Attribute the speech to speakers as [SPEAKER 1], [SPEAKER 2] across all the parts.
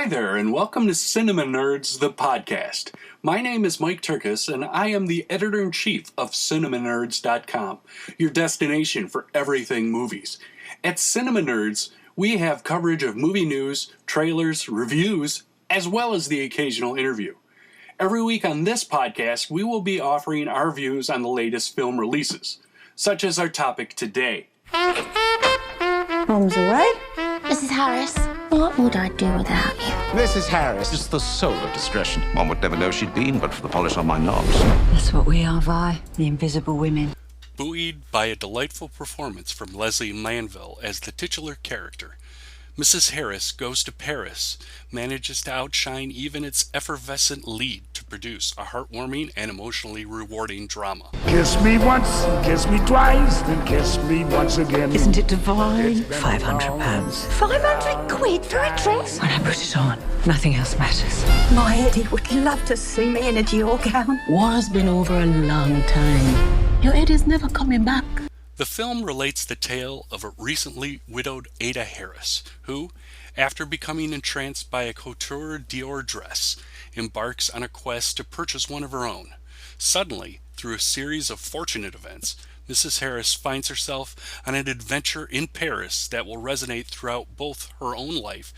[SPEAKER 1] Hi there, and welcome to Cinema Nerds, the podcast. My name is Mike Turkis, and I am the editor-in-chief of CinemaNerds.com, your destination for everything movies. At Cinema Nerds, we have coverage of movie news, trailers, reviews, as well as the occasional interview. Every week on this podcast, we will be offering our views on the latest film releases, such as our topic today.
[SPEAKER 2] Mom's away.
[SPEAKER 3] Mrs. Harris, what would I do without you?
[SPEAKER 4] Mrs. Harris is the soul of discretion.
[SPEAKER 5] One would never know she'd been but for the polish on my knobs.
[SPEAKER 2] That's what we are, Vi, the invisible women.
[SPEAKER 1] Buoyed by a delightful performance from Leslie Manville as the titular character, Mrs. Harris Goes to Paris manages to outshine even its effervescent lead to produce a heartwarming and emotionally rewarding drama.
[SPEAKER 6] Kiss me once, kiss me twice, then kiss me once again.
[SPEAKER 2] Isn't it divine? £500. 500 quid for a dress? When I put it on, nothing else matters. My Eddie would love to see me in a Dior gown. War's been over a long time. Your Eddie's never coming back.
[SPEAKER 1] The film relates the tale of a recently widowed Ada Harris, who, after becoming entranced by a couture Dior dress, embarks on a quest to purchase one of her own. Suddenly, through a series of fortunate events, Mrs. Harris finds herself on an adventure in Paris that will resonate throughout both her own life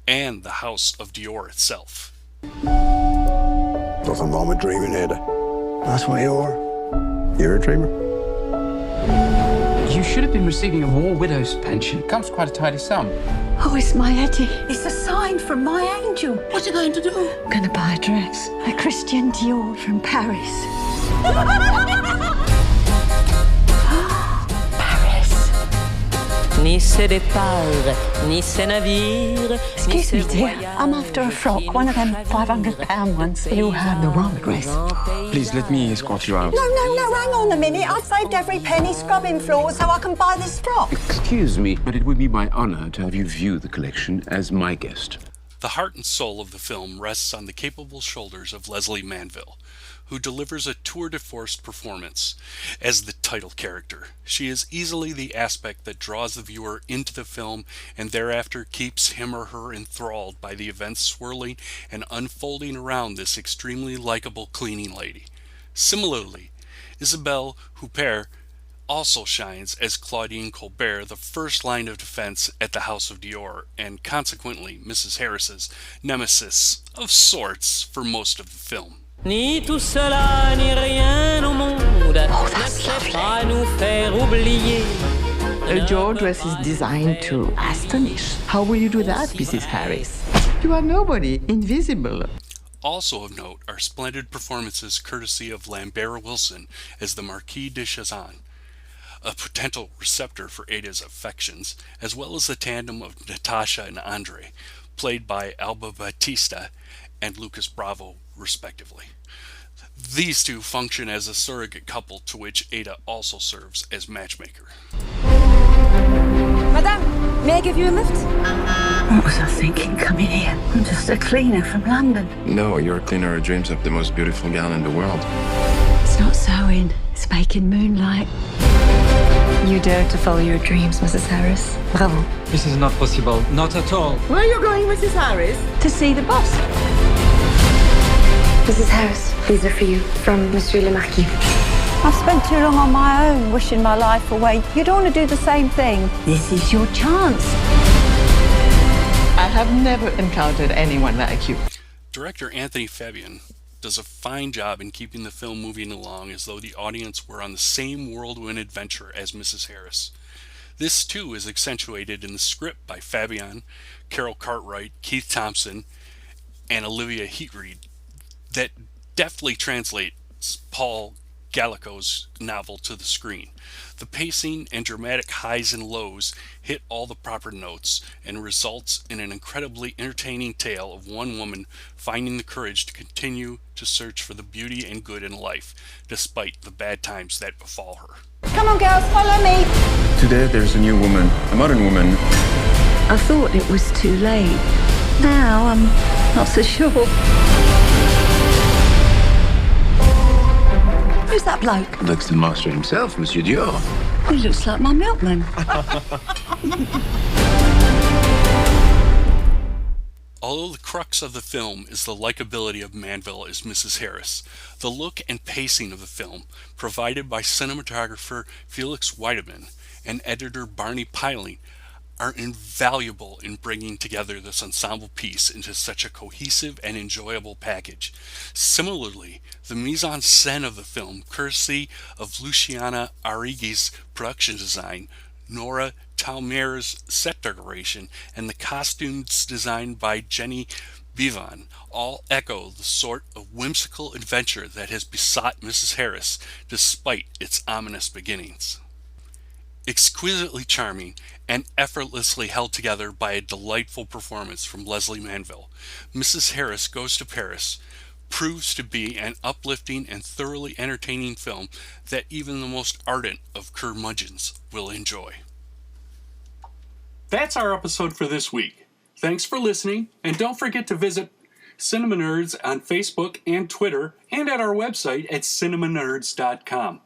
[SPEAKER 1] and the house of Dior itself.
[SPEAKER 7] Nothing wrong with dreaming, Ada. That's what you are. You're a dreamer.
[SPEAKER 8] You should have been receiving a war widow's pension. It comes to quite a tidy sum.
[SPEAKER 2] Oh, it's my Eddie. It's a sign from my angel. What are you going to do? I'm going to buy a dress. A Christian Dior from Paris. Paris.
[SPEAKER 9] Ni ses départs, ni ses navires.
[SPEAKER 2] Excuse me, dear. I'm after a frock. One of them £500 ones. You have the wrong address.
[SPEAKER 8] Please let me escort you out.
[SPEAKER 10] No, hang on a minute. I've saved every penny scrubbing floors so I can buy this frock.
[SPEAKER 11] Excuse me, but it would be my honor to have you view the collection as my guest.
[SPEAKER 1] The heart and soul of the film rests on the capable shoulders of Leslie Manville, who delivers a tour de force performance as the title character. She is easily the aspect that draws the viewer into the film and thereafter keeps him or her enthralled by the events swirling and unfolding around this extremely likable cleaning lady. Similarly, Isabelle Huppert also shines as Claudine Colbert, the first line of defense at the House of Dior, and consequently Mrs. Harris's nemesis of sorts for most of the film.
[SPEAKER 9] Ni tout cela, ni rien au monde.
[SPEAKER 2] Oh, that's lovely.
[SPEAKER 9] Pas nous faire oublier.
[SPEAKER 12] A Dior dress is designed to astonish. How will you do that, Mrs. Harris? You are nobody, invisible.
[SPEAKER 1] Also of note are splendid performances courtesy of Lambert Wilson as the Marquis de Chazan, a potential receptor for Ada's affections, as well as the tandem of Natasha and Andre, played by Alba Batista and Lucas Bravo, respectively. These two function as a surrogate couple to which Ada also serves as matchmaker.
[SPEAKER 10] Madame, may I give you a lift?
[SPEAKER 2] What was I thinking coming here? I'm just a cleaner from London.
[SPEAKER 11] No, your cleaner dreams of the most beautiful gown in the world.
[SPEAKER 2] It's not sewing. It's making moonlight.
[SPEAKER 3] You dare to follow your dreams, Mrs. Harris.
[SPEAKER 2] Bravo.
[SPEAKER 8] This is not possible. Not at all.
[SPEAKER 12] Where are you going, Mrs. Harris?
[SPEAKER 2] To see the boss.
[SPEAKER 3] Mrs. Harris, these are for you, from Monsieur le Marquis.
[SPEAKER 10] I've spent too long on my own, wishing my life away. You don't want to do the same thing.
[SPEAKER 2] This is your chance.
[SPEAKER 12] I have never encountered anyone like you.
[SPEAKER 1] Director Anthony Fabian does a fine job in keeping the film moving along as though the audience were on the same whirlwind adventure as Mrs. Harris. This too is accentuated in the script by Fabian, Carol Cartwright, Keith Thompson, and Olivia Heatreed that deftly translates Paul Gallico's novel to the screen. The pacing and dramatic highs and lows hit all the proper notes and results in an incredibly entertaining tale of one woman finding the courage to continue to search for the beauty and good in life, despite the bad times that befall her.
[SPEAKER 10] Come on, girls, follow me.
[SPEAKER 11] Today there's a new woman, a modern woman.
[SPEAKER 2] I thought it was too late. Now I'm not so sure. Who's that bloke?
[SPEAKER 11] Looks the master himself, Monsieur Dior.
[SPEAKER 2] He looks like my milkman.
[SPEAKER 1] Although the crux of the film is the likability of Manville as Mrs. Harris, the look and pacing of the film, provided by cinematographer Felix Weideman and editor Barney Piling, are invaluable in bringing together this ensemble piece into such a cohesive and enjoyable package. Similarly, the mise-en-scène of the film, courtesy of Luciana Arrighi's production design, Nora Talmer's set decoration, and the costumes designed by Jenny Bevan, all echo the sort of whimsical adventure that has besought Mrs. Harris despite its ominous beginnings. Exquisitely charming and effortlessly held together by a delightful performance from Leslie Manville, Mrs. Harris Goes to Paris proves to be an uplifting and thoroughly entertaining film that even the most ardent of curmudgeons will enjoy. That's our episode for this week. Thanks for listening, and don't forget to visit Cinema Nerds on Facebook and Twitter, and at our website at cinemanerds.com.